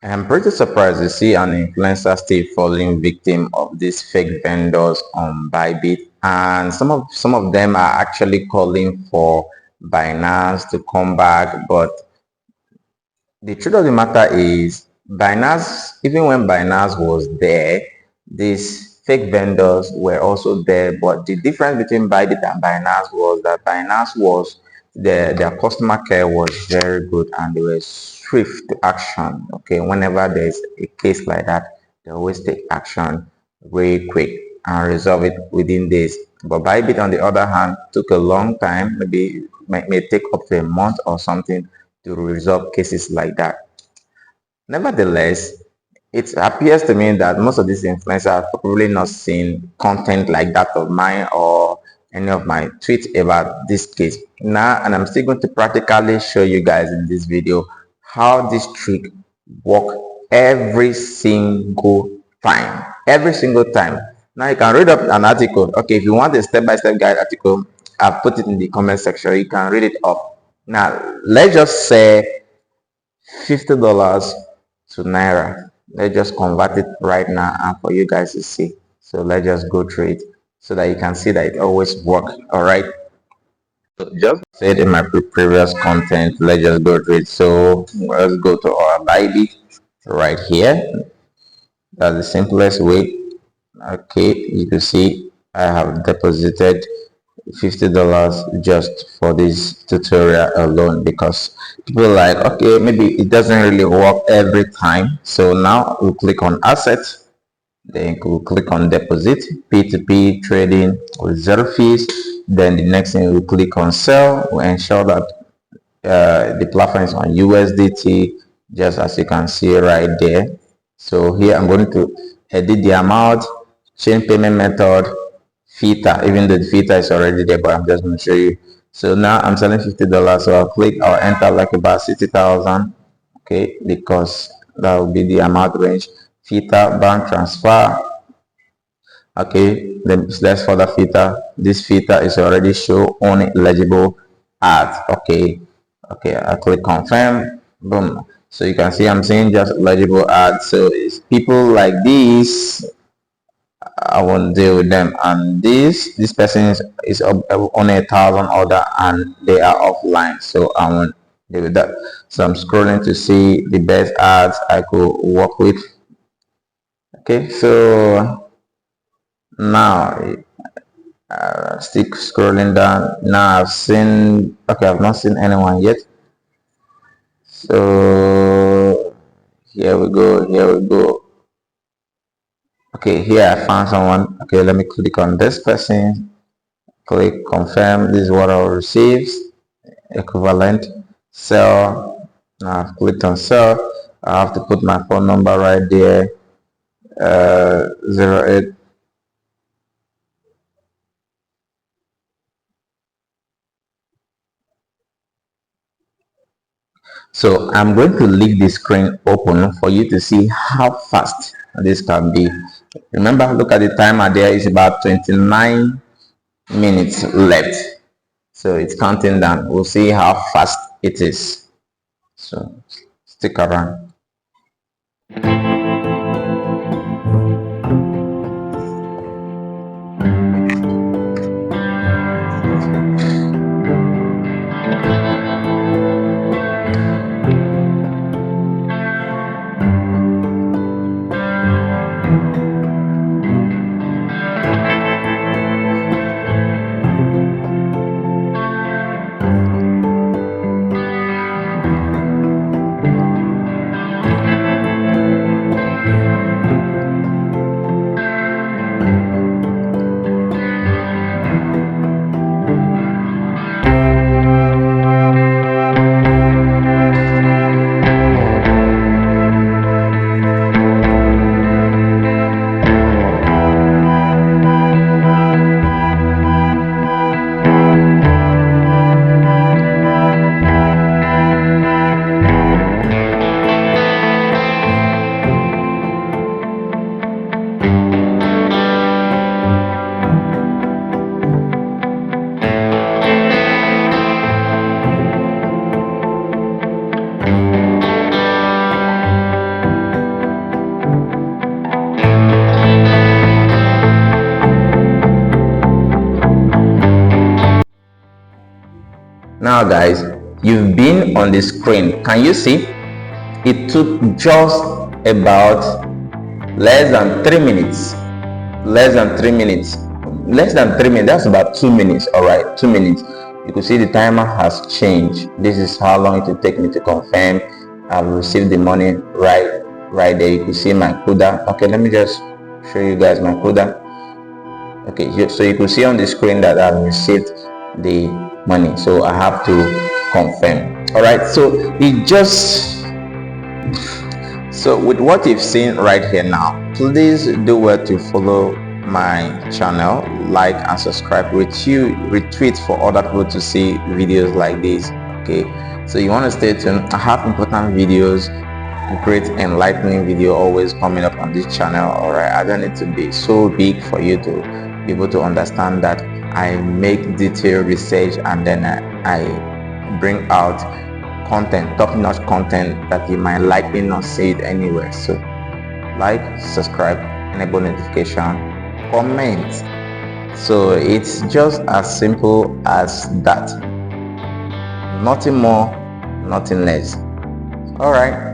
I'm pretty surprised to see an influencer still falling victim of these fake vendors on Bybit, and some of them are actually calling for Binance to come back. But the truth of the matter is, Binance, even when Binance was there, these fake vendors were also there. But the difference between Bybit and Binance was that Binance was their customer care was very good, and they were swift to action. Okay, whenever there's a case like that, they always take action very quick and resolve it within days. But Bybit, on the other hand, took a long time, maybe may take up to a month or something to resolve cases like that. Nevertheless, it appears to me that most of these influencers have probably not seen content like that of mine or any of my tweets about this case. Now, and I'm still going to practically show you guys in this video how this trick works every single time. Every single time. Now you can read up an article. Okay, if you want a step-by-step guide article, I've put it in the comment section. You can read it up. Now, let's just say $50 to Naira. Let's just convert it right now and for you guys to see. So let's just go through it so that you can see that it always works. All right. So just said in my previous content, let's just go through it. So let's go to our Bybit right here. That's the simplest way. Okay, you can see I have deposited $50 just for this tutorial alone, because people are like, okay, maybe it doesn't really work every time. So now we'll click on assets, then we'll click on deposit, p2p trading with 0 fees. Then the next thing we'll click on sell. We'll ensure that the platform is on USDT, just as you can see right there. So here I'm going to edit the amount, change payment method, 𝗕𝗓, even though the 𝗕𝗓 is already there, but I'm just going to show you. So now I'm selling $50, so I'll enter like about 60,000, okay, because that will be the amount range. 𝗕𝗓 bank transfer, okay, then let's further 𝗕𝗓. This 𝗕𝗓 is already show only eligible ads. Okay, I click confirm, boom. So you can see I'm saying just eligible ads. So it's people like this, I won't deal with them. And this person is on 1,000 order and they are offline, so I won't deal with that. So I'm scrolling to see the best ads I could work with. Okay, so now still scrolling down. Now I've not seen anyone yet. So here we go. Okay, here I found someone. Okay, let me click on this person, click confirm. This is what I'll receive, equivalent, sell. Now I've clicked on sell. I have to put my phone number right there, 08. So I'm going to leave the screen open for you to see how fast this can be. Remember, look at the timer there. It's about 29 minutes left, so it's counting down. We'll see how fast it is, so stick around. now guys, you've been on the screen. Can you see? It took just about less than 3 minutes. That's about 2 minutes. All right, 2 minutes. You can see the timer has changed. This is how long it will take me to confirm I've received the money. Right there you can see my CUDA. Okay, let me just show you guys my CUDA. Okay, so you can see on the screen that I've received the money, so I have to confirm. All right, so with what you've seen right here now, please do well to follow my channel, like and subscribe, retweet for other people to see videos like this. Okay, so you want to stay tuned. I have important videos, great enlightening video always coming up on this channel. All right, I don't need to be so big for you to be able to understand that I make detailed research and then I bring out content, top-notch content that you might likely not see it anywhere. So like, subscribe, enable notification, comment. So it's just as simple as that, nothing more, nothing less. All right.